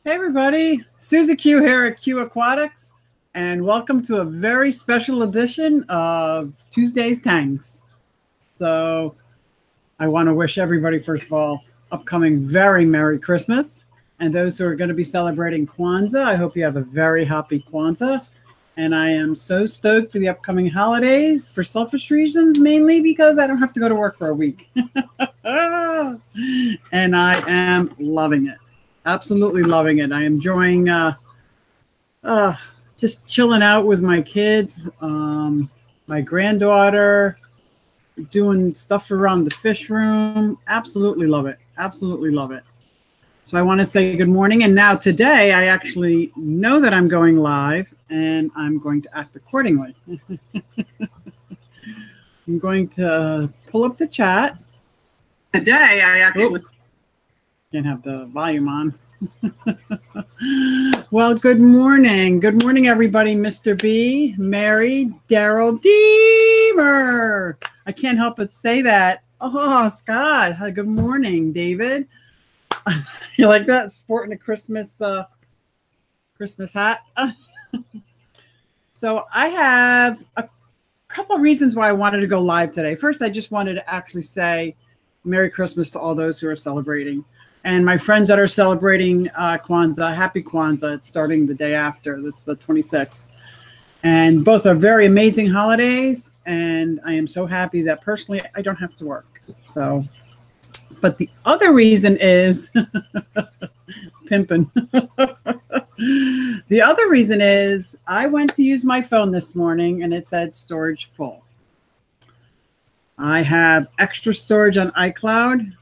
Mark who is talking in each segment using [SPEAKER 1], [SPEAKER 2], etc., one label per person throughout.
[SPEAKER 1] Hey everybody, SuzyQue here at QueAquatics, and welcome to a very special edition of Tuesday's Tanks. So I want to wish everybody, first of all, upcoming very Merry Christmas. And those who are going to be celebrating Kwanzaa, I hope you have a very happy Kwanzaa. And I am so stoked for the upcoming holidays for selfish reasons, mainly because I don't have to go to work for a week. And I am loving it. Absolutely loving it. I am enjoying just chilling out with my kids, my granddaughter, doing stuff around the fish room. Absolutely love it. Absolutely love it. So I want to say good morning. And now today I actually know that I'm going live and I'm going to act accordingly. I'm going to pull up the chat. Today I actually can't have the volume on. Well, good morning. Good morning, everybody. Mr. B, Mary, Daryl, Deemer. I can't help but say that. Oh, Scott. Good morning, David. You like that? Sporting a Christmas hat. So I have a couple of reasons why I wanted to go live today. First, I just wanted to actually say Merry Christmas to all those who are celebrating. And my friends that are celebrating Kwanzaa, Happy Kwanzaa. It's starting the day after. That's the 26th. And both are very amazing holidays. And I am so happy that personally I don't have to work. So, but the other reason is pimping. The other reason is I went to use my phone this morning and it said storage full. I have extra storage on iCloud.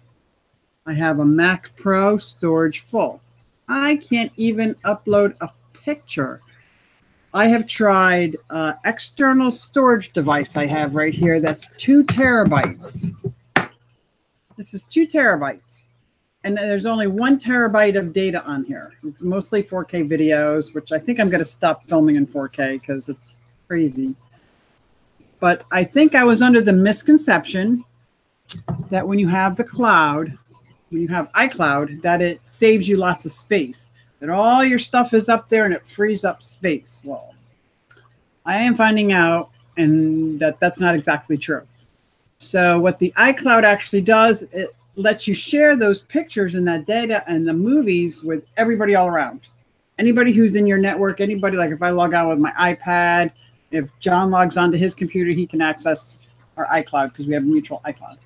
[SPEAKER 1] I have a Mac Pro, storage full. I can't even upload a picture. I have tried external storage device I have right here. That's 2 terabytes. This is 2 terabytes. And there's only 1 terabyte of data on here. It's mostly 4K videos, which I think I'm going to stop filming in 4K because it's crazy. But I think I was under the misconception that when you have the cloud, when you have iCloud, that it saves you lots of space, that all your stuff is up there and it frees up space. Well, I am finding out and that's not exactly true. So what the iCloud actually does, it lets you share those pictures and that data and the movies with everybody all around. Anybody who's in your network, anybody, like if I log on with my iPad, if John logs onto his computer, he can access our iCloud because we have a mutual iCloud.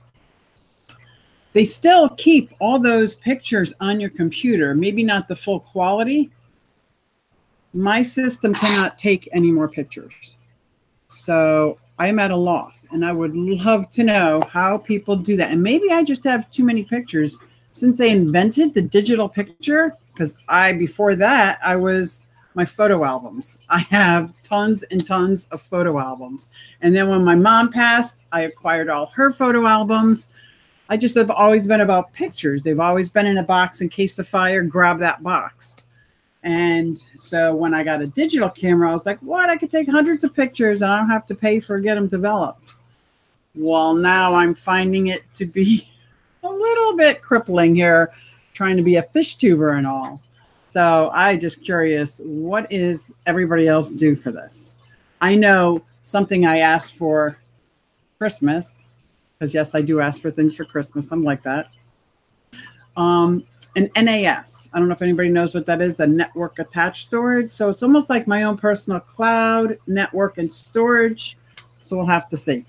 [SPEAKER 1] They still keep all those pictures on your computer, maybe not the full quality. My system cannot take any more pictures. So I'm at a loss, and I would love to know how people do that. And maybe I just have too many pictures since they invented the digital picture, because before that, I was my photo albums. I have tons and tons of photo albums. And then when my mom passed, I acquired all her photo albums. I just have always been about pictures. They've always been in a box in case of fire, grab that box. And so when I got a digital camera, I was like, what? I could take hundreds of pictures and I don't have to pay for get them developed. Well, now I'm finding it to be a little bit crippling here, trying to be a fish tuber and all. So I just curious, what is everybody else do for this? I know something I asked for Christmas, because yes, I do ask for things for Christmas. I'm like that. An NAS. I don't know if anybody knows what that is, a network attached storage. So it's almost like my own personal cloud, network, and storage. So we'll have to see.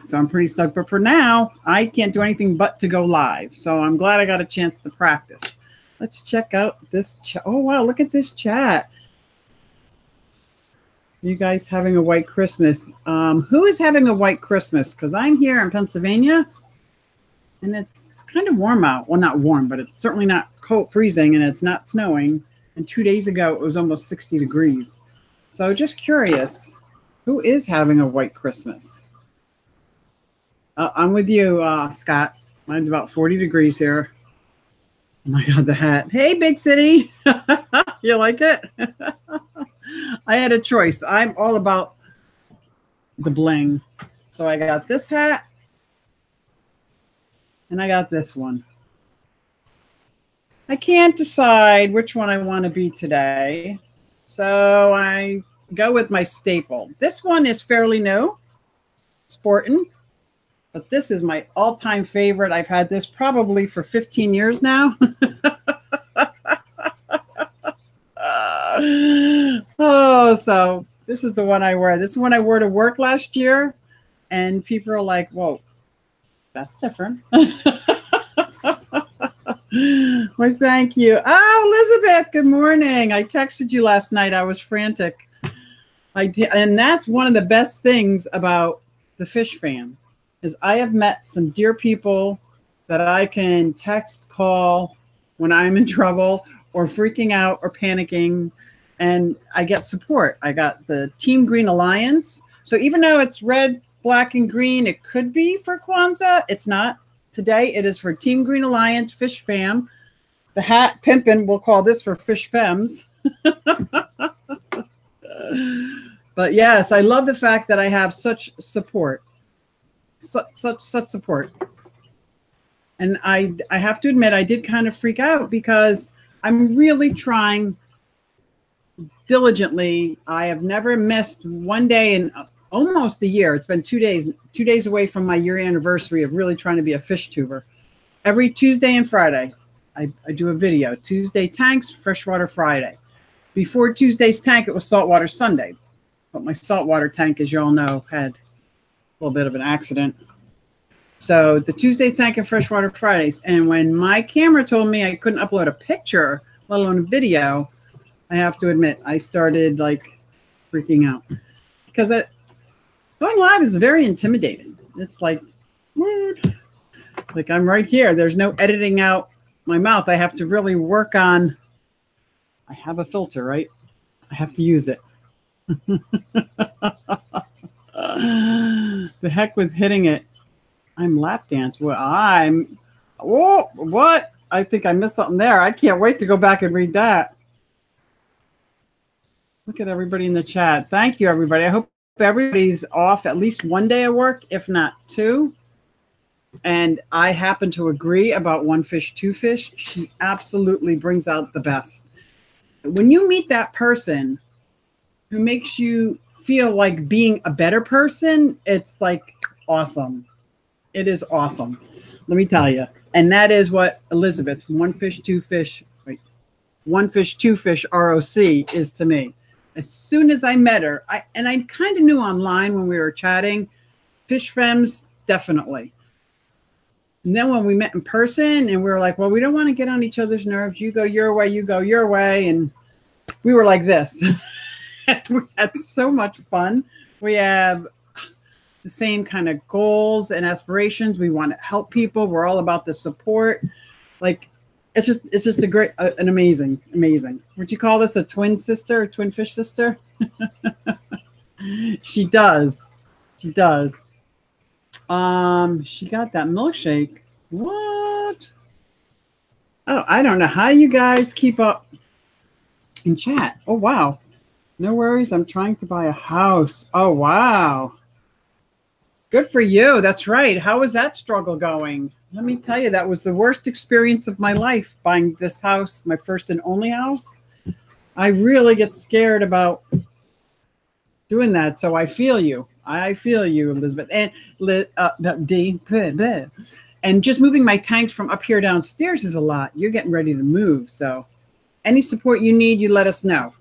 [SPEAKER 1] So I'm pretty stoked. But for now, I can't do anything but to go live. So I'm glad I got a chance to practice. Let's check out this chat. Oh, wow. Look at this chat. You guys having a white Christmas. Who is having a white Christmas? Because I'm here in Pennsylvania, and it's kind of warm out. Well, not warm, but it's certainly not cold, freezing, and it's not snowing. And 2 days ago, it was almost 60 degrees. So just curious, who is having a white Christmas? I'm with you, Scott. Mine's about 40 degrees here. Oh, my God, the hat. Hey, big city. You like it? I had a choice. I'm all about the bling. So I got this hat and I got this one. I can't decide which one I want to be today. So I go with my staple. This one is fairly new, Sportin', but this is my all-time favorite. I've had this probably for 15 years now. Oh, so this is the one I wear. This is one I wore to work last year, and people are like, whoa, that's different. Well, thank you. Oh, Elizabeth, good morning. I texted you last night. I was frantic. I did, and that's one of the best things about the Fish Fam is I have met some dear people that I can text, call when I'm in trouble or freaking out or panicking, and I get support. I got the Team Green Alliance. So even though it's red, black, and green, it could be for Kwanzaa. It's not. Today, it is for Team Green Alliance, Fish Fam. The hat pimpin', we'll call this for Fish Fems. But yes, I love the fact that I have such support, such support. And I have to admit, I did kind of freak out because I'm really trying diligently. I have never missed one day in almost a year. It's been 2 days away from my year anniversary of really trying to be a fish tuber. Every Tuesday and Friday, I do a video. Tuesday tanks, freshwater Friday. Before Tuesday's tank, it was saltwater Sunday. But my saltwater tank, as you all know, had a little bit of an accident. So the Tuesday's tank and freshwater Fridays. And when my camera told me I couldn't upload a picture, let alone a video, I have to admit, I started like freaking out. Because going live is very intimidating. It's like, weird. Like I'm right here. There's no editing out my mouth. I have to really work on, I have a filter, right? I have to use it. The heck with hitting it. I'm lap dance. Well, whoa, what? I think I missed something there. I can't wait to go back and read that. Look at everybody in the chat. Thank you, everybody. I hope everybody's off at least one day of work, if not two. And I happen to agree about one fish, two fish. She absolutely brings out the best. When you meet that person who makes you feel like being a better person, it's like awesome. It is awesome. Let me tell you. And that is what Elizabeth, one fish, two fish, wait, one fish, two fish ROC is to me. As soon as I met her, I kind of knew online when we were chatting, Fish Fems, definitely. And then when we met in person and we were like, well, we don't want to get on each other's nerves. You go your way, you go your way. And we were like this. We had so much fun. We have the same kind of goals and aspirations. We want to help people. We're all about the support. Like, it's just a great, an amazing. Would you call this a twin sister, a twin fish sister? She does. She does. She got that milkshake. What? Oh, I don't know how you guys keep up in chat. Oh, wow. No worries. I'm trying to buy a house. Oh, wow. Good for you. That's right. How is that struggle going? Let me tell you, that was the worst experience of my life, buying this house, my first and only house. I really get scared about doing that. So I feel you. I feel you, Elizabeth. And D. And just moving my tanks from up here downstairs is a lot. You're getting ready to move. So any support you need, you let us know.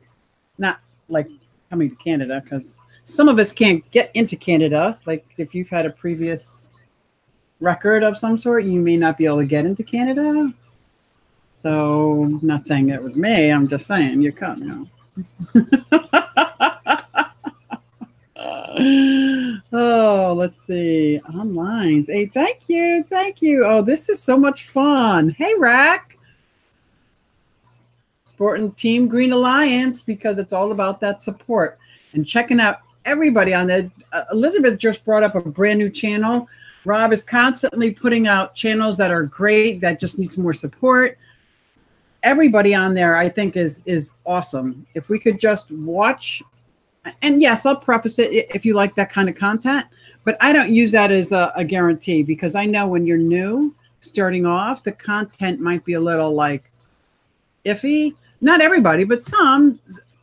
[SPEAKER 1] Not like coming to Canada, because some of us can't get into Canada. Like if you've had a previous record of some sort, you may not be able to get into Canada. So I'm not saying it was me. I'm just saying you come, you know. Oh, let's see. Online. Hey, thank you. Thank you. Oh, this is so much fun. Hey, Rack. Supporting Team Green Alliance because it's all about that support and checking out everybody on there. Elizabeth just brought up a brand new channel. Rob is constantly putting out channels that are great, that just need some more support. Everybody on there, I think, is awesome. If we could just watch, and yes, I'll preface it if you like that kind of content, but I don't use that as a guarantee because I know when you're new, starting off, the content might be a little like, iffy. Not everybody, but some.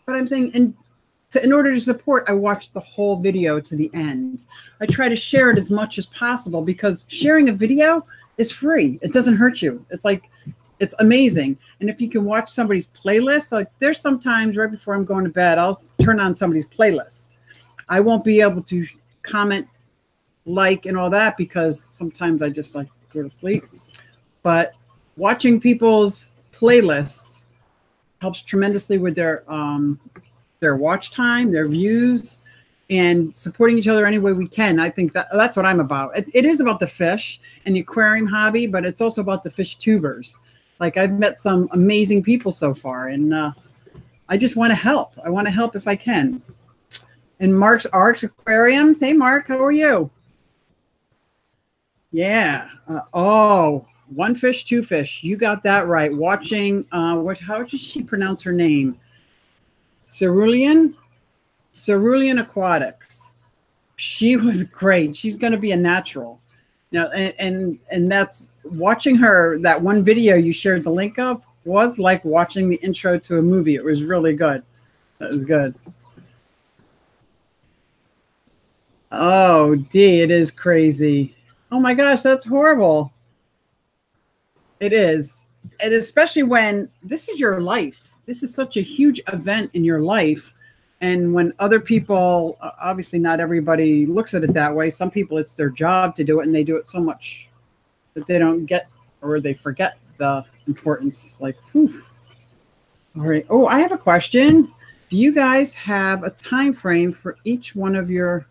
[SPEAKER 1] But I'm saying in order to support, I watch the whole video to the end. I try to share it as much as possible because sharing a video is free. It doesn't hurt you. It's like, it's amazing. And if you can watch somebody's playlist, like there's sometimes right before I'm going to bed, I'll turn on somebody's playlist. I won't be able to comment, like, and all that because sometimes I just like go to sleep. But watching people's playlists helps tremendously with their watch time, their views, and supporting each other any way we can. I think that's what I'm about. It is about the fish and the aquarium hobby, but it's also about the fish tubers. Like I've met some amazing people so far, and I just want to help. I want to help if I can. And Mark's Arcs Aquariums. Hey, Mark, how are you? Yeah. Oh, one fish, two fish. You got that right. Watching, how does she pronounce her name? Cerulean Aquatics. She was great. She's going to be a natural. Now, and that's watching her. That one video you shared the link of was like watching the intro to a movie. It was really good. That was good. Oh, D, it is crazy. Oh my gosh, that's horrible. It is. And especially when this is your life. This is such a huge event in your life. And when other people, obviously not everybody looks at it that way. Some people, it's their job to do it, and they do it so much that they don't get, or they forget the importance. Like, whew. All right. Oh, I have a question. Do you guys have a time frame for each one of your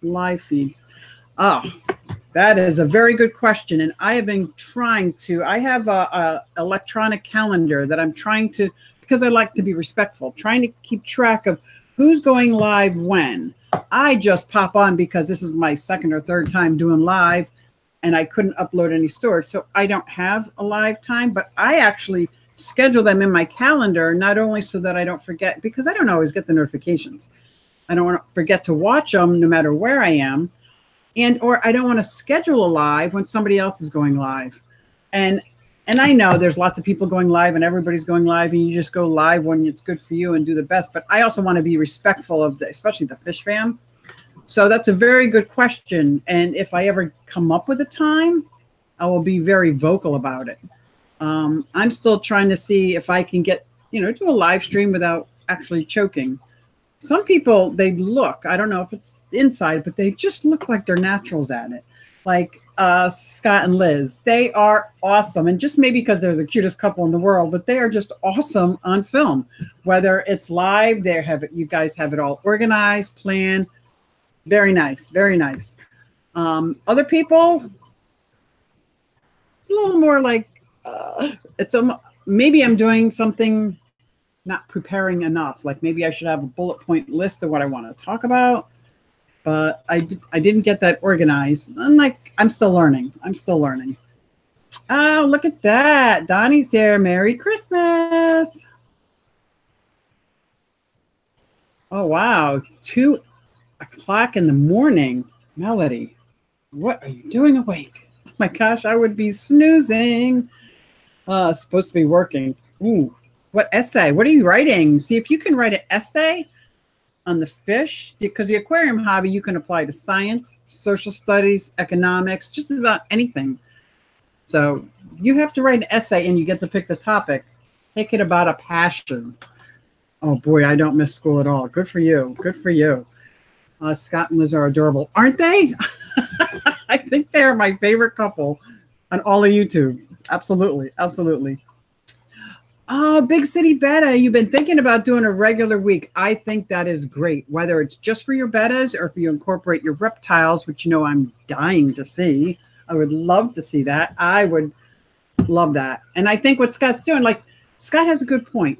[SPEAKER 1] live feeds? Oh, that is a very good question. And I have been trying to, I have a electronic calendar that I'm trying to, because I like to be respectful, trying to keep track of who's going live when. I just pop on because this is my second or third time doing live, and I couldn't upload any storage. So I don't have a live time, but I actually schedule them in my calendar, not only so that I don't forget, because I don't always get the notifications. I don't want to forget to watch them no matter where I am. Or I don't want to schedule a live when somebody else is going live. And I know there's lots of people going live and everybody's going live, and you just go live when it's good for you and do the best. But I also want to be respectful of especially the fish fam. So that's a very good question. And if I ever come up with a time, I will be very vocal about it. I'm still trying to see if I can get, do a live stream without actually choking. Some people, they look, I don't know if it's inside, but they just look like they're naturals at it. Like Scott and Liz, they are awesome. And just maybe because they're the cutest couple in the world, but they are just awesome on film. Whether it's live, you guys have it all organized, planned. Very nice, very nice. Other people, it's a little more like, maybe I'm doing something, not preparing enough. Like maybe I should have a bullet point list of what I want to talk about, but I didn't get that organized. I'm still learning. I'm still learning. Oh, look at that. Donnie's here. Merry Christmas. Oh, wow. 2 o'clock in the morning. Melody, what are you doing awake? Oh my gosh, I would be snoozing. Supposed to be working. Ooh. What essay? What are you writing? See if you can write an essay on the fish, because the aquarium hobby you can apply to science, social studies, economics, just about anything. So you have to write an essay and you get to pick the topic. Make it about a passion. Oh boy, I don't miss school at all. Good for you. Good for you. Scott and Liz are adorable, aren't they? I think they are my favorite couple on all of YouTube. Absolutely. Absolutely. Oh, Big City Betta, you've been thinking about doing a regular week. I think that is great, whether it's just for your bettas or if you incorporate your reptiles, which I'm dying to see. I would love to see that. I would love that. And I think what Scott's doing, like Scott has a good point.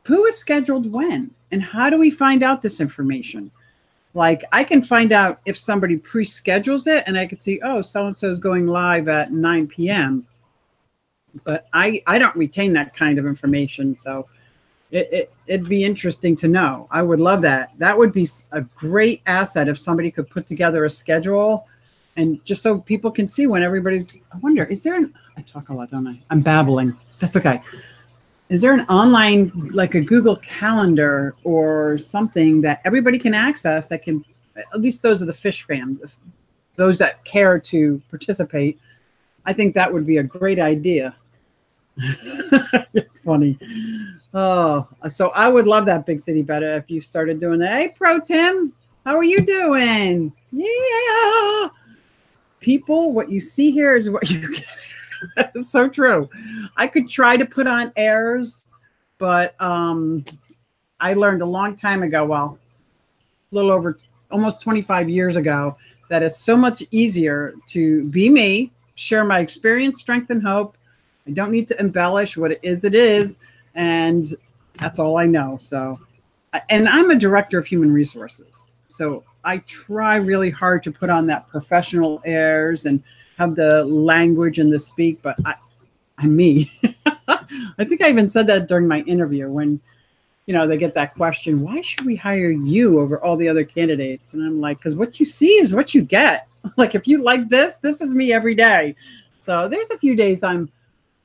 [SPEAKER 1] Who is scheduled when? And how do we find out this information? Like I can find out if somebody pre-schedules it and I could see, oh, so-and-so is going live at 9 p.m. But I don't retain that kind of information. So it'd be interesting to know. I would love that. That would be a great asset if somebody could put together a schedule and just so people can see when everybody's, I wonder, is there I talk a lot, don't I? I'm babbling. That's okay. Is there an online, like a Google Calendar or something that everybody can access that can, at least those are the fish fans, those that care to participate? I think that would be a great idea. You're funny. Oh, so I would love that, Big City Better, if you started doing that. Hey, Pro Tim, how are you doing? Yeah. People, what you see here is what you get. It's so true. I could try to put on airs, but I learned a long time ago, well, a little over almost 25 years ago, that it's so much easier to be me, share my experience, strength, and hope. I don't need to embellish what it is, and that's all I know. So, and I'm a director of human resources, so I try really hard to put on that professional airs and have the language and the speak, but I'm me. I think I even said that during my interview when, you know, they get that question, why should we hire you over all the other candidates? And I'm like, because what you see is what you get. Like, if you like this is me every day. So there's a few days I'm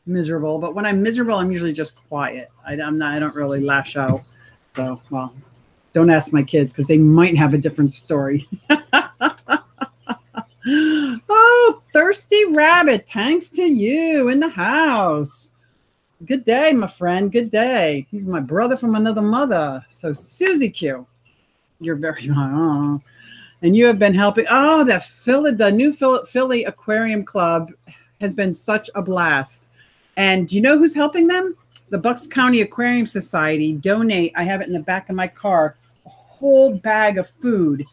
[SPEAKER 1] miserable, but when I'm miserable, I'm usually just quiet. I don't really lash out. So, well, don't ask my kids because they might have a different story. Oh, Thirsty Rabbit, thanks to you in the house. Good day, my friend. Good day. He's my brother from another mother. So, SuzyQue, you're very and you have been helping. Oh, the new Philly Aquarium Club has been such a blast. And do you know who's helping them? The Bucks County Aquarium Society donate. I have it in the back of my car. A whole bag of food.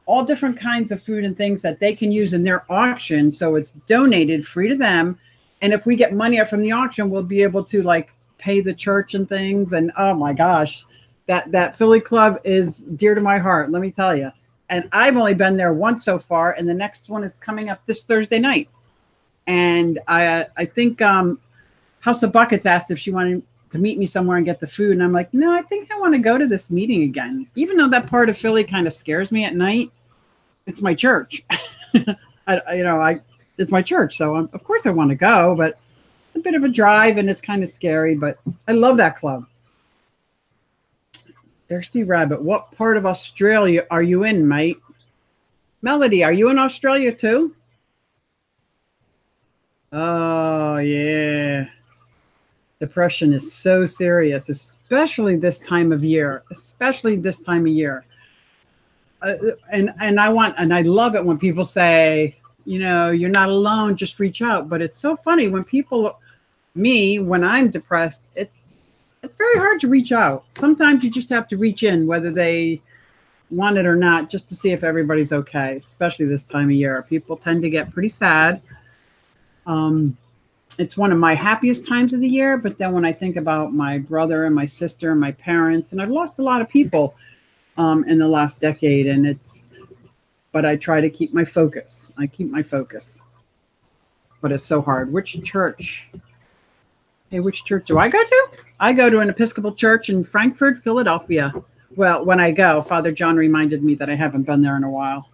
[SPEAKER 1] All different kinds of food and things that they can use in their auction. So it's donated free to them. And if we get money from the auction, we'll be able to like pay the church and things. And oh my gosh, that Philly Club is dear to my heart, let me tell you. And I've only been there once so far. And the next one is coming up this Thursday night. And I think House of Buckets asked if she wanted to meet me somewhere and get the food. And I'm like, no, I think I want to go to this meeting again. Even though that part of Philly kind of scares me at night. It's my church. It's my church. So of course I want to go, but it's a bit of a drive and it's kind of scary, but I love that club. Thirsty Rabbit, what part of Australia are you in, mate? Melody, are you in Australia too? Oh, yeah. Depression is so serious, especially this time of year, And I love it when people say, you know, you're not alone, just reach out. But it's so funny when when I'm depressed, it's very hard to reach out. Sometimes you just have to reach in, whether they want it or not, just to see if everybody's okay, especially this time of year. People tend to get pretty sad. It's one of my happiest times of the year. But then when I think about my brother and my sister and my parents, and I've lost a lot of people in the last decade, but I try to keep my focus. But it's so hard. Which church? Hey, which church do I go to? I go to an Episcopal church in Frankfurt, Philadelphia. Well, when I go, Father John reminded me that I haven't been there in a while.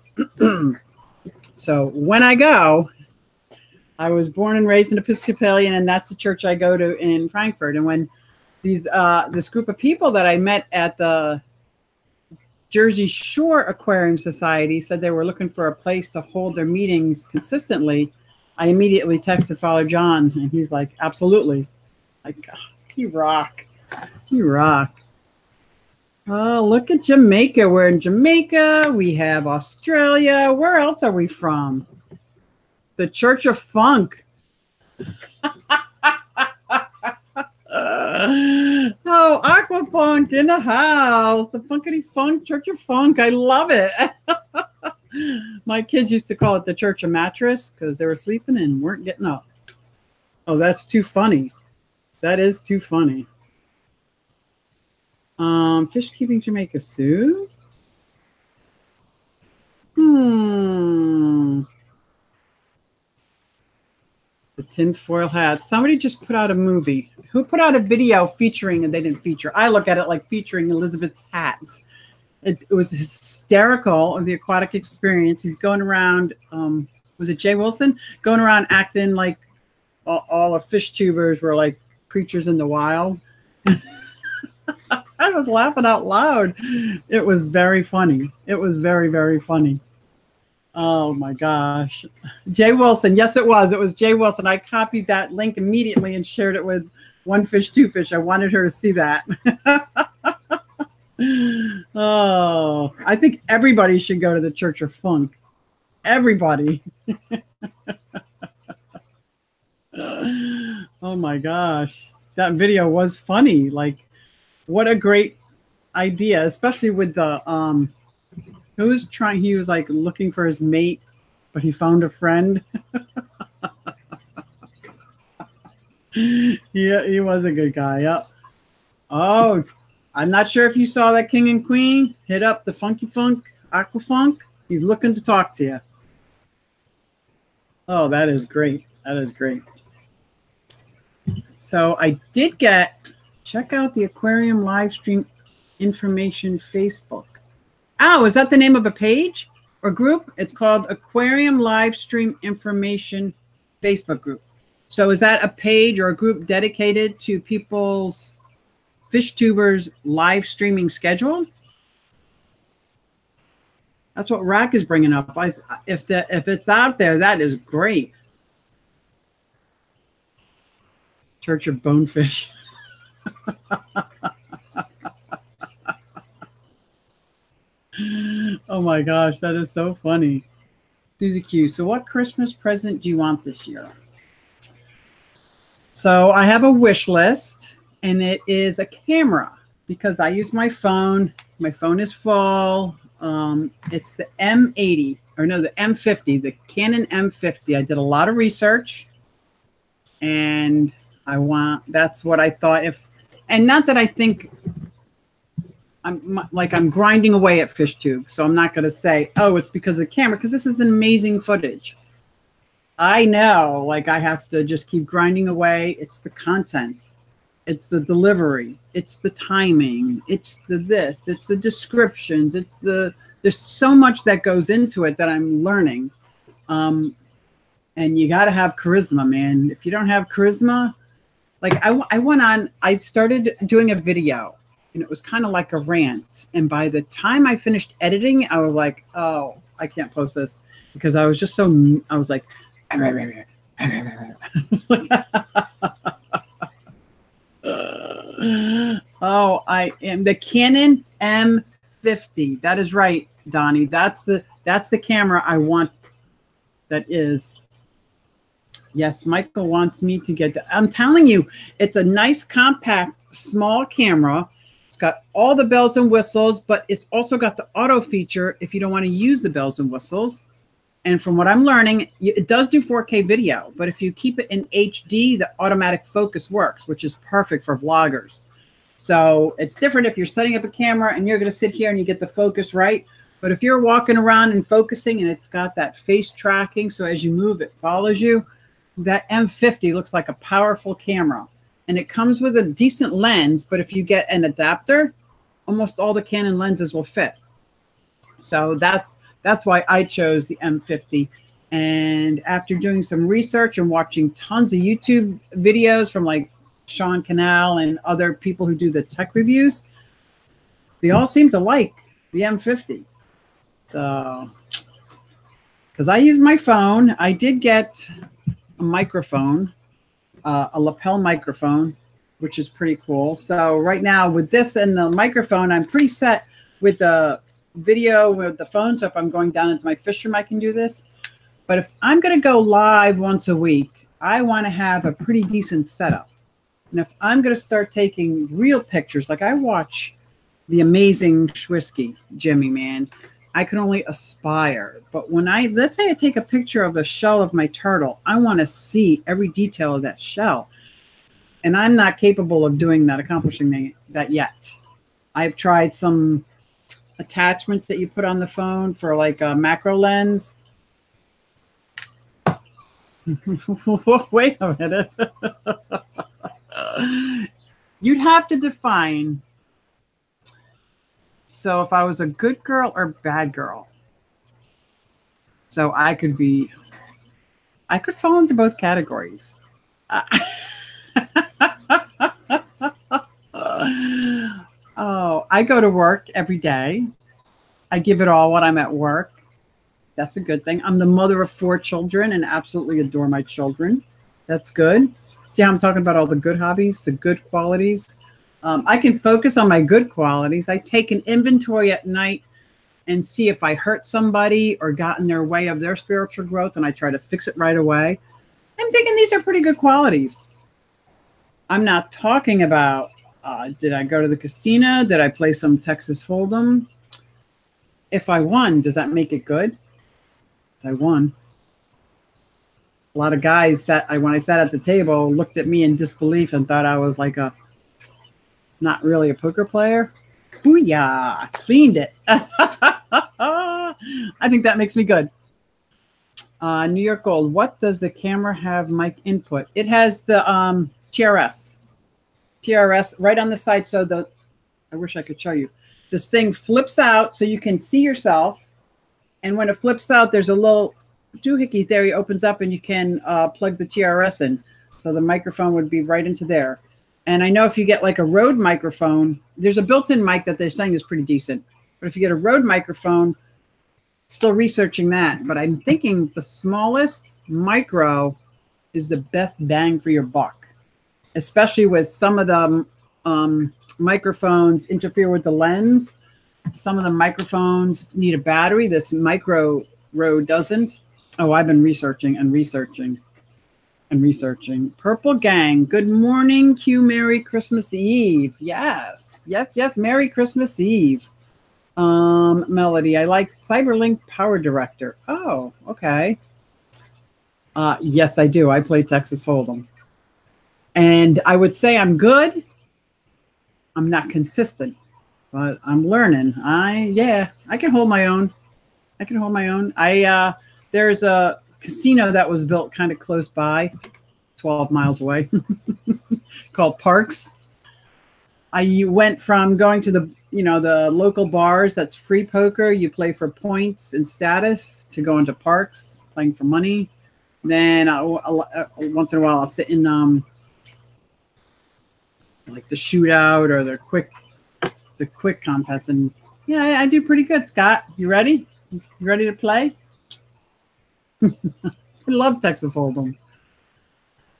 [SPEAKER 1] So when I go, I was born and raised an Episcopalian, and that's the church I go to in Frankfurt. And when this group of people that I met at the Jersey Shore Aquarium Society said they were looking for a place to hold their meetings consistently, I immediately texted Father John, and he's like, absolutely. Like, you rock. Oh, look at Jamaica. We're in Jamaica. We have Australia. Where else are we from? The Church of Funk. Oh, Aquafunk in the house. The Funkity Funk, Church of Funk. I love it. My kids used to call it the Church of Mattress because they were sleeping and weren't getting up. Oh, that's too funny. That is too funny. Fish Keeping Jamaica, Sue. The tinfoil hat. Somebody just put out a movie. Who put out a video featuring, and they didn't feature. I look at it like featuring Elizabeth's hat. It was hysterical of the aquatic experience. He's going around, was it Jay Wilson? Going around acting like all the fish tubers were like creatures in the wild. I was laughing out loud. It was very funny. It was very, very funny. Oh my gosh. Jay Wilson. Yes, it was. It was Jay Wilson. I copied that link immediately and shared it with One Fish, Two Fish. I wanted her to see that. Oh, I think everybody should go to the Church of Funk. Everybody. Oh my gosh. That video was funny. Like, what a great idea, especially with the he was like looking for his mate, but he found a friend. Yeah, he was a good guy. Yep. Oh, I'm not sure if you saw that King and Queen. Hit up the Funky Funk, Aquafunk. He's looking to talk to you. Oh, that is great. That is great. So I did check out the aquarium live stream information Facebook. Oh, is that the name of a page or group? It's called Aquarium Live Stream Information Facebook group. So is that a page or a group dedicated to people's fish tubers live streaming schedule? That's what Rack is bringing up. If it's out there, that is great. Church of Bonefish. Oh my gosh, that is so funny. SuzyQue. So what Christmas present do you want this year? So I have a wish list, and it is a camera because I use my phone. My phone is full. It's the M80, or no, the M50, the Canon M50. I did a lot of research, and that's what I thought. And not that I think I'm grinding away at FishTube, so I'm not going to say, oh, it's because of the camera, because this is an amazing footage. I know, like, I have to just keep grinding away. It's the content. It's the delivery. It's the timing. It's the this. It's the descriptions. There's so much that goes into it that I'm learning. And you got to have charisma, man. If you don't have charisma, like I started doing a video, and it was kind of like a rant. And by the time I finished editing, I was like, oh, I can't post this, because I was just I was like, oh, I am the Canon M50. That is right, Donnie. That's the camera I want. That is. Yes, Michael wants me to get that. I'm telling you, it's a nice, compact, small camera. It's got all the bells and whistles, but it's also got the auto feature if you don't want to use the bells and whistles. And from what I'm learning, it does do 4K video, but if you keep it in HD, the automatic focus works, which is perfect for vloggers. So it's different if you're setting up a camera and you're going to sit here and you get the focus right. But if you're walking around and focusing and it's got that face tracking, so as you move, it follows you, that M50 looks like a powerful camera. And it comes with a decent lens, but if you get an adapter, almost all the Canon lenses will fit. So that's why I chose the M50. And after doing some research and watching tons of YouTube videos from like Sean Canal and other people who do the tech reviews, they all seem to like the M50. So, because I use my phone, I did get a microphone, a lapel microphone, which is pretty cool. So right now with this and the microphone, I'm pretty set with the video with the phone. So if I'm going down into my fish room, I can do this. But if I'm going to go live once a week, I want to have a pretty decent setup. And if I'm going to start taking real pictures, like I watch the amazing SuzyQue, Jimmy, man, I can only aspire. But when let's say I take a picture of the shell of my turtle, I want to see every detail of that shell. And I'm not capable of doing that, accomplishing that yet. I've tried some attachments that you put on the phone for like a macro lens. Wait a minute. You'd have to define. So if I was a good girl or bad girl. So I could fall into both categories. Oh, I go to work every day. I give it all when I'm at work. That's a good thing. I'm the mother of 4 children and absolutely adore my children. That's good. See how I'm talking about all the good hobbies, the good qualities. I can focus on my good qualities. I take an inventory at night and see if I hurt somebody or got in their way of their spiritual growth, and I try to fix it right away. I'm thinking these are pretty good qualities. I'm not talking about, did I go to the casino? Did I play some Texas Hold'em? If I won, does that make it good? I won. A lot of guys when I sat at the table, looked at me in disbelief and thought I was like not really a poker player. Booyah! Cleaned it. I think that makes me good. New York Gold. What does the camera have mic input? It has the TRS. TRS right on the side. So I wish I could show you. This thing flips out so you can see yourself. And when it flips out, there's a little doohickey there. It opens up and you can plug the TRS in. So the microphone would be right into there. And I know if you get like a Rode microphone, there's a built-in mic that they're saying is pretty decent. But if you get a Rode microphone, still researching that. But I'm thinking the smallest micro is the best bang for your buck, especially with some of the microphones interfere with the lens. Some of the microphones need a battery. This micro Rode doesn't. Oh, I've been researching and researching and researching. Purple Gang. Good morning, Q. Merry Christmas Eve. Yes, yes, yes. Merry Christmas Eve. Melody. I like Cyberlink Power Director. Oh, okay. Yes, I do. I play Texas Hold'em. And I would say I'm good. I'm not consistent, but I'm learning. I can hold my own. I can hold my own. There's a casino that was built kind of close by, 12 miles away, called Parks. I went from going to the local bars that's free poker. You play for points and status, to going to Parks, playing for money. Then once in a while I'll sit in like the shootout or the quick contest, and yeah, I do pretty good. Scott, you ready? You ready to play? I love Texas Hold'em.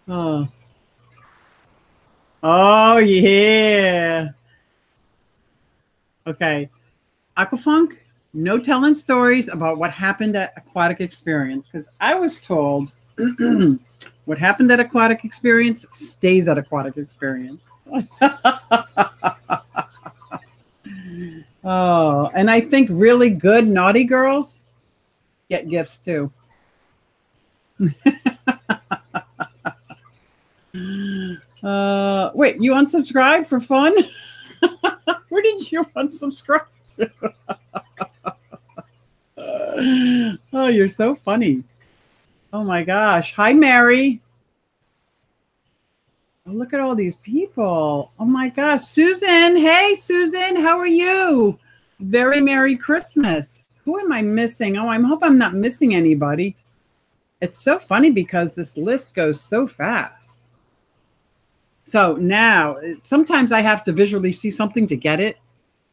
[SPEAKER 1] Oh yeah. Okay. Aquafunk, no telling stories about what happened at Aquatic Experience, because I was told what happened at Aquatic Experience stays at Aquatic Experience. Oh, and I think really good naughty girls get gifts too. Wait, you unsubscribed for fun? Where did you unsubscribe to? Oh, you're so funny. Oh my gosh. Hi, Mary. Oh, look at all these people. Oh my gosh. Susan. Hey, Susan. How are you? Very Merry Christmas. Who am I missing? Oh, I hope I'm not missing anybody. It's so funny because this list goes so fast. So now, sometimes I have to visually see something to get it.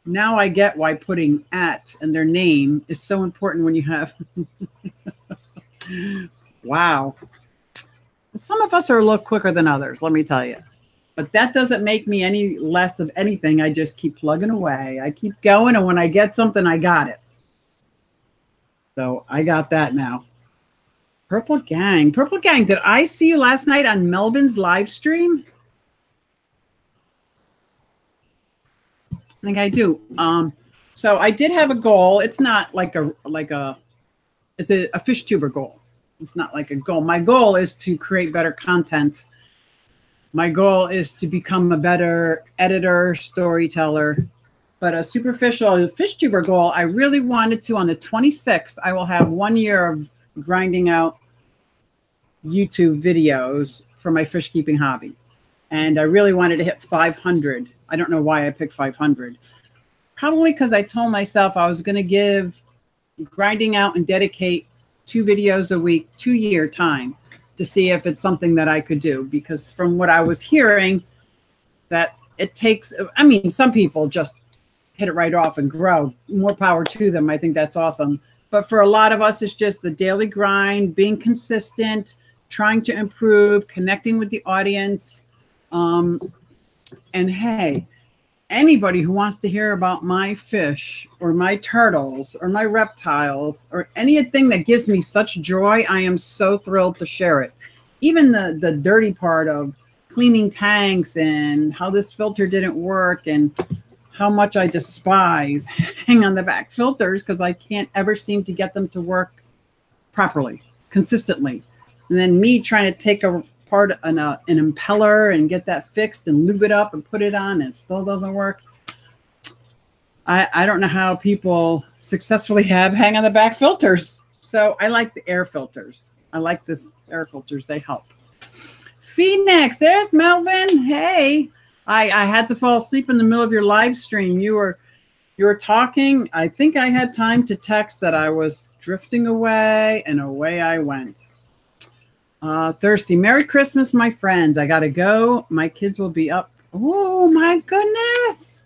[SPEAKER 1] Now I get why putting at and their name is so important when you have... Wow. Some of us are a little quicker than others, let me tell you. But that doesn't make me any less of anything. I just keep plugging away. I keep going, and when I get something, I got it. So I got that now. Purple Gang. Purple Gang, did I see you last night on Melvin's live stream? I think I do. So I did have a goal. It's not like it's a fish tuber goal. It's not like a goal. My goal is to create better content. My goal is to become a better editor, storyteller. But a superficial fish tuber goal, I really wanted to, on the 26th, I will have 1 year of grinding out YouTube videos for my fish keeping hobby. And I really wanted to hit 500. I don't know why I picked 500. Probably because I told myself I was going to give grinding out and dedicate 2 videos a week, 2-year time to see if it's something that I could do. Because from what I was hearing, that it takes, I mean, some people just hit it right off and grow. More power to them. I think that's awesome. But for a lot of us, it's just the daily grind, being consistent, trying to improve, connecting with the audience. And hey, anybody who wants to hear about my fish or my turtles or my reptiles or anything that gives me such joy, I am so thrilled to share it. Even the dirty part of cleaning tanks and how this filter didn't work and how much I despise hang on the back filters because I can't ever seem to get them to work properly, consistently. And then me trying to take apart an impeller and get that fixed and lube it up and put it on, and it still doesn't work. I don't know how people successfully have hang on the back filters. So I like the air filters. I like this air filters. They help. Phoenix, there's Melvin. Hey. I had to fall asleep in the middle of your live stream. You were talking. I think I had time to text that I was drifting away, and away I went. Thirsty. Merry Christmas, my friends. I got to go. My kids will be up. Oh, my goodness.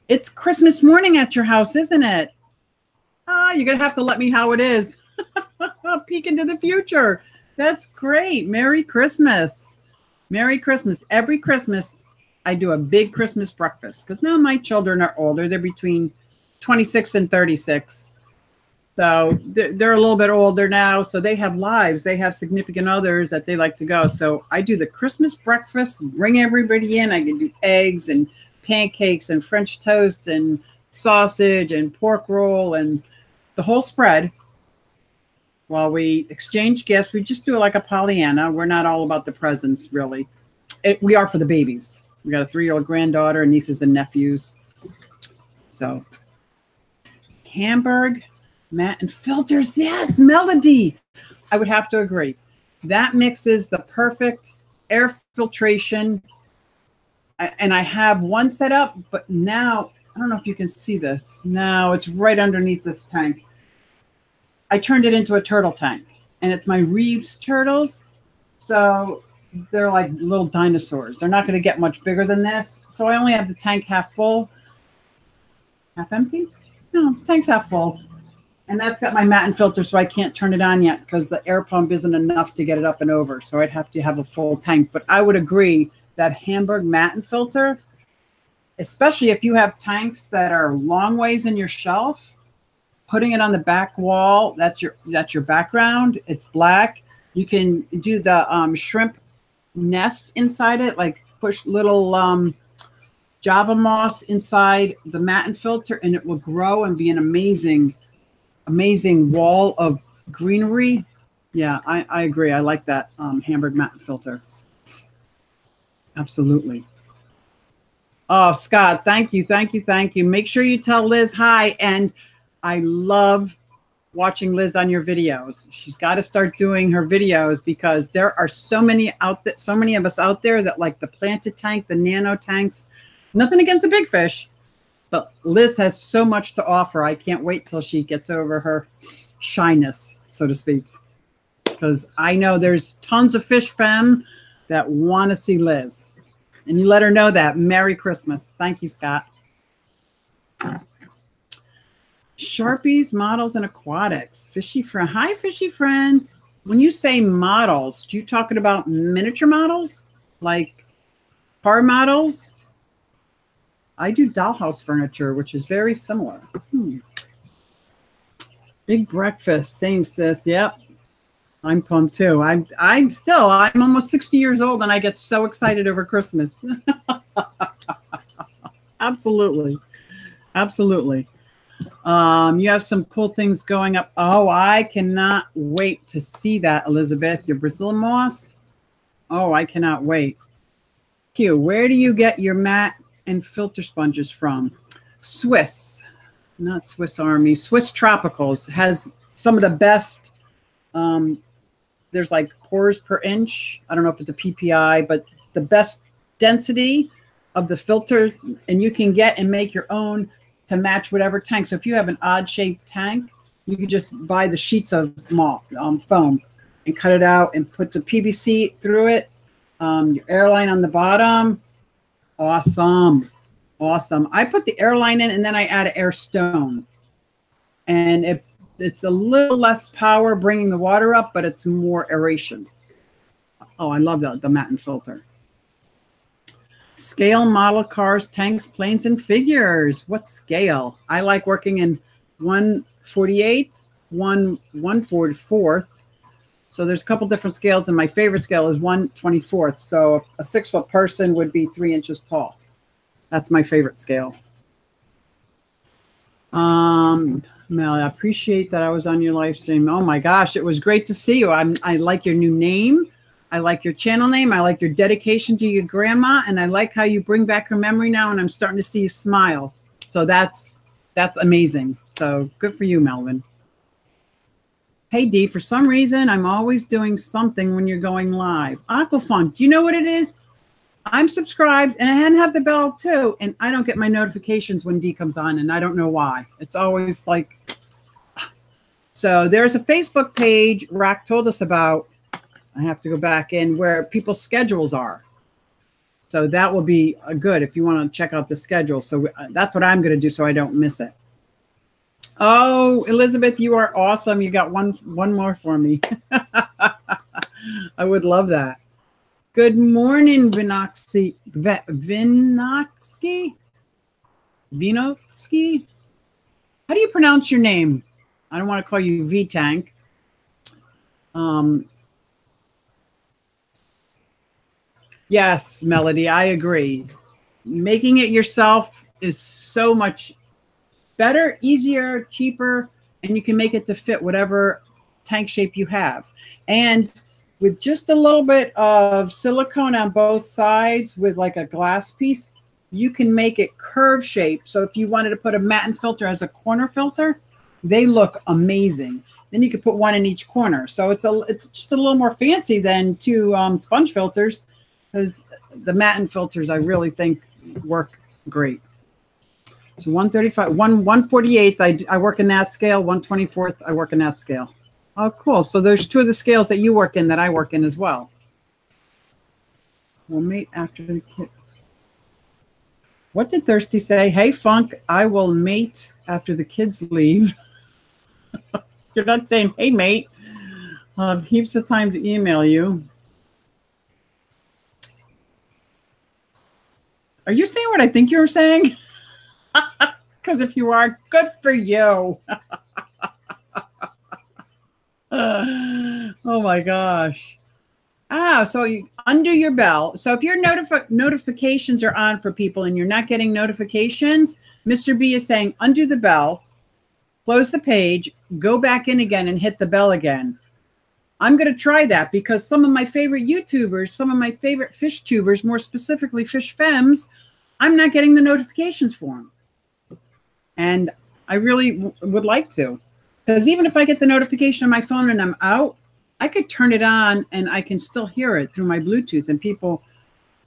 [SPEAKER 1] It's Christmas morning at your house, isn't it? You're going to have to let me how it is. Peek into the future. That's great. Merry Christmas. Merry Christmas. Every Christmas, I do a big Christmas breakfast because now my children are older. They're between 26 and 36. So they're a little bit older now. So they have lives. They have significant others that they like to go. So I do the Christmas breakfast, bring everybody in. I can do eggs and pancakes and French toast and sausage and pork roll and the whole spread. While we exchange gifts, we just do it like a Pollyanna. We're not all about the presents, really. We are for the babies. We got a 3-year-old granddaughter, nieces and nephews. So, Hamburg, Matt, and filters. Yes, Melody. I would have to agree. That mixes the perfect air filtration. And I have one set up, but now, I don't know if you can see this. No, it's right underneath this tank. I turned it into a turtle tank, and it's my Reeves turtles. So they're like little dinosaurs. They're not going to get much bigger than this. So I only have the tank half full. Half empty? No, tank's half full. And that's got my Matten filter, so I can't turn it on yet because the air pump isn't enough to get it up and over. So I'd have to have a full tank. But I would agree that Hamburg Matten filter, especially if you have tanks that are long ways in your shelf, putting it on the back wall, that's your background. It's black. You can do the shrimp nest inside it, like push little Java moss inside the Matten filter, and it will grow and be an amazing wall of greenery. Yeah, I agree. I like that Hamburg Matten filter. Absolutely. Oh, Scott, thank you. Make sure you tell Liz hi. And I love watching Liz on your videos. She's got to start doing her videos because there are so many of us out there that like the planted tank, the nano tanks. Nothing against the big fish, but Liz has so much to offer. I can't wait till she gets over her shyness, so to speak, because I know there's tons of fish femme that want to see Liz. And you let her know that. Merry Christmas. Thank you, Scott. Sharpies, models, and aquatics. Fishy friend. Hi, fishy friends. When you say models, do you talking about miniature models? Like car models? I do dollhouse furniture, which is very similar. Big breakfast. Same, sis. Yep. I'm pumped too. I'm almost 60 years old and I get so excited over Christmas. Absolutely. Absolutely. You have some cool things going up. Oh, I cannot wait to see that, Elizabeth. Your Brazil moss. Oh, I cannot wait. Q, where do you get your mat and filter sponges from? Swiss, not Swiss Army. Swiss Tropicals has some of the best. There's like pores per inch. I don't know if it's a PPI, but the best density of the filter, and you can get and make your own to match whatever tank. So if you have an odd shaped tank, you can just buy the sheets of foam and cut it out and put the PVC through it. Your airline on the bottom, Awesome. Awesome. I put the airline in and then I add air stone. And it's a little less power bringing the water up, but it's more aeration. Oh, I love the matte filter. Scale model cars, tanks, planes, and figures. What scale? I like working in 1/48, 1/44. So there's a couple different scales, and my favorite scale is 1/24. So a 6-foot person would be 3 inches tall. That's my favorite scale. Mel, I appreciate that I was on your live stream. Oh my gosh, it was great to see you. I like your new name. I like your channel name. I like your dedication to your grandma, and I like how you bring back her memory now, and I'm starting to see you smile. So that's amazing. So good for you, Melvin. Hey, Dee, for some reason, I'm always doing something when you're going live. Aquafunk, do you know what it is? I'm subscribed, and I have the bell too, and I don't get my notifications when Dee comes on, and I don't know why. It's always like... So there's a Facebook page Rack told us about. I have to go back in where people's schedules are. So that will be good if you want to check out the schedule. So that's what I'm going to do so I don't miss it. Oh, Elizabeth, you are awesome. You got one more for me. I would love that. Good morning, Vinoxy. Vinoxy? How do you pronounce your name? I don't want to call you V-Tank. Yes, Melody, I agree. Making it yourself is so much better, easier, cheaper, and you can make it to fit whatever tank shape you have. And with just a little bit of silicone on both sides with like a glass piece, you can make it curve shape. So if you wanted to put a matte filter as a corner filter, they look amazing. Then you could put one in each corner. So it's just a little more fancy than 2 sponge filters, because the matte filters I really think work great. So 135, 148, I work in that scale. 1/24, I work in that scale. Oh, cool. So there's 2 of the scales that you work in that I work in as well. We'll mate after the kid. What did Thirsty say? Hey, Funk, I will mate after the kids leave. You're not saying, hey, mate. Heaps of time to email you. Are you saying what I think you're saying? Because if you are, good for you. Oh my gosh. So you undo your bell. So if your notifications are on for people and you're not getting notifications, Mr. B is saying undo the bell, close the page, go back in again and hit the bell again. I'm going to try that because some of my favorite YouTubers, some of my favorite fish tubers, more specifically fish femmes, I'm not getting the notifications for them. And I really would like to. Because even if I get the notification on my phone and I'm out, I could turn it on and I can still hear it through my Bluetooth, and people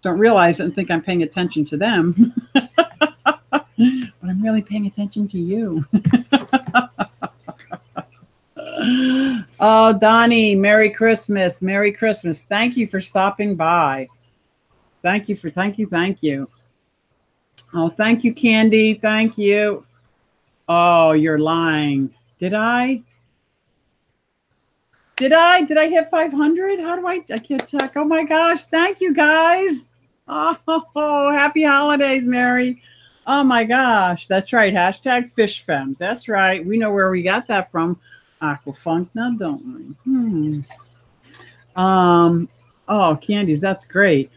[SPEAKER 1] don't realize it and think I'm paying attention to them. But I'm really paying attention to you. Oh, Donnie, Merry Christmas. Merry Christmas. Thank you for stopping by. Thank you. Oh, thank you, Candy. Thank you. Oh, you're lying. Did I hit 500? How do I can't check. Oh my gosh. Thank you guys. Oh, happy holidays, Mary. Oh my gosh. That's right. Hashtag fish femmes. That's right. We know where we got that from. Aquafunk. Now, don't we? Oh, Candies. That's great.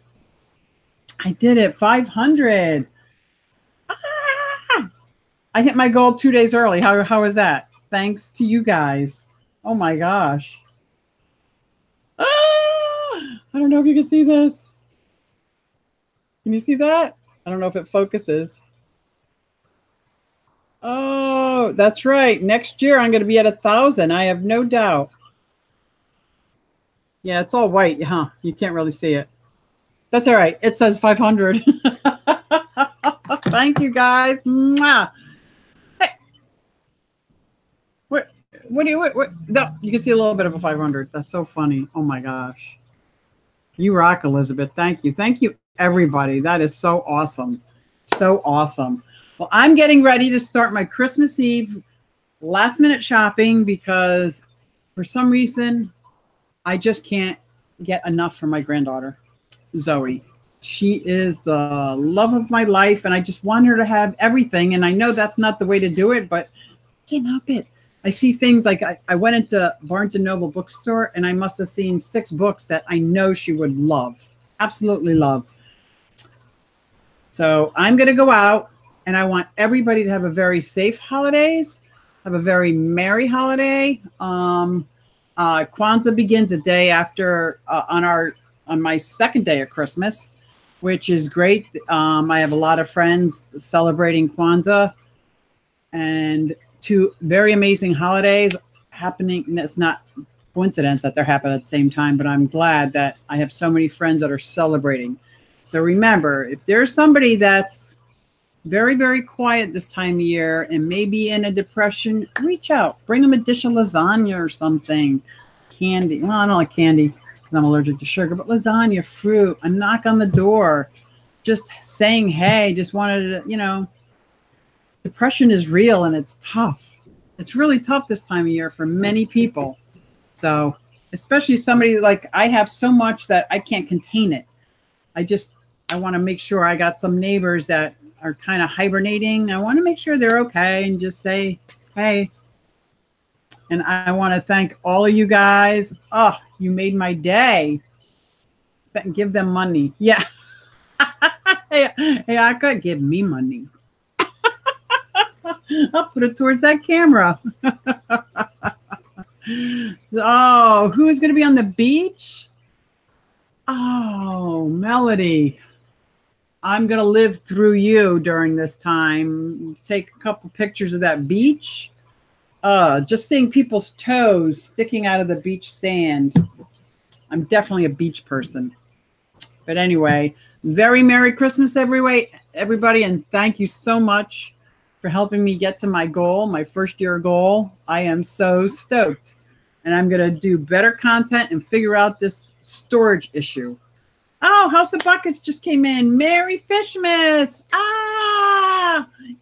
[SPEAKER 1] I did it. 500. I hit my goal 2 days early. How is that? Thanks to you guys. Oh my gosh. I don't know if you can see this. Can you see that? I don't know if it focuses. Oh, that's right. Next year I'm going to be at 1,000. I have no doubt. Yeah, it's all white, huh? You can't really see it. That's all right. It says 500. Thank you, guys. Mwah. Hey. What do you, no, you can see a little bit of a 500. That's so funny. Oh my gosh. You rock, Elizabeth. Thank you. Thank you, everybody. That is so awesome. So awesome. Well, I'm getting ready to start my Christmas Eve last minute shopping because for some reason I just can't get enough for my granddaughter, Zoe. She is the love of my life, and I just want her to have everything. And I know that's not the way to do it, but I can't help it. I see things like I went into Barnes & Noble bookstore, and I must have seen 6 books that I know she would love, absolutely love. So I'm going to go out, and I want everybody to have a very safe holidays, have a very merry holiday. Kwanzaa begins a day after on my second day of Christmas, which is great. I have a lot of friends celebrating Kwanzaa and 2 very amazing holidays happening. And it's not coincidence that they're happening at the same time, but I'm glad that I have so many friends that are celebrating. So remember, if there's somebody that's very, very quiet this time of year and maybe in a depression, reach out. Bring them a dish of lasagna or something. Candy. Well, I don't like candy because I'm allergic to sugar, but lasagna, fruit, a knock on the door, just saying, hey, just wanted to, depression is real and it's tough. It's really tough this time of year for many people. So especially somebody like I have so much that I can't contain it. I want to make sure I got some neighbors that are kind of hibernating. I want to make sure they're okay and just say, hey. And I want to thank all of you guys. Oh, you made my day. Give them money. Yeah. Hey, I could give me money. I'll put it towards that camera. Oh, who's going to be on the beach? Oh, Melody. I'm going to live through you during this time. Take a couple pictures of that beach. Just seeing people's toes sticking out of the beach sand. I'm definitely a beach person. But anyway, very Merry Christmas, everybody. And thank you so much for helping me get to my goal, my first year goal. I am so stoked. And I'm going to do better content and figure out this storage issue. Oh, House of Buckets just came in. Merry Fishmas.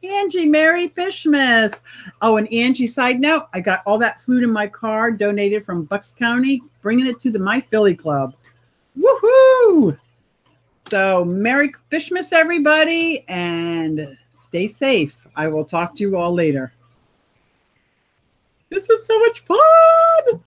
[SPEAKER 1] Angie, Merry Fishmas. Oh, and Angie, side note, I got all that food in my car donated from Bucks County, bringing it to the My Philly Club. Woohoo! So Merry Fishmas, everybody, and stay safe. I will talk to you all later. This was so much fun.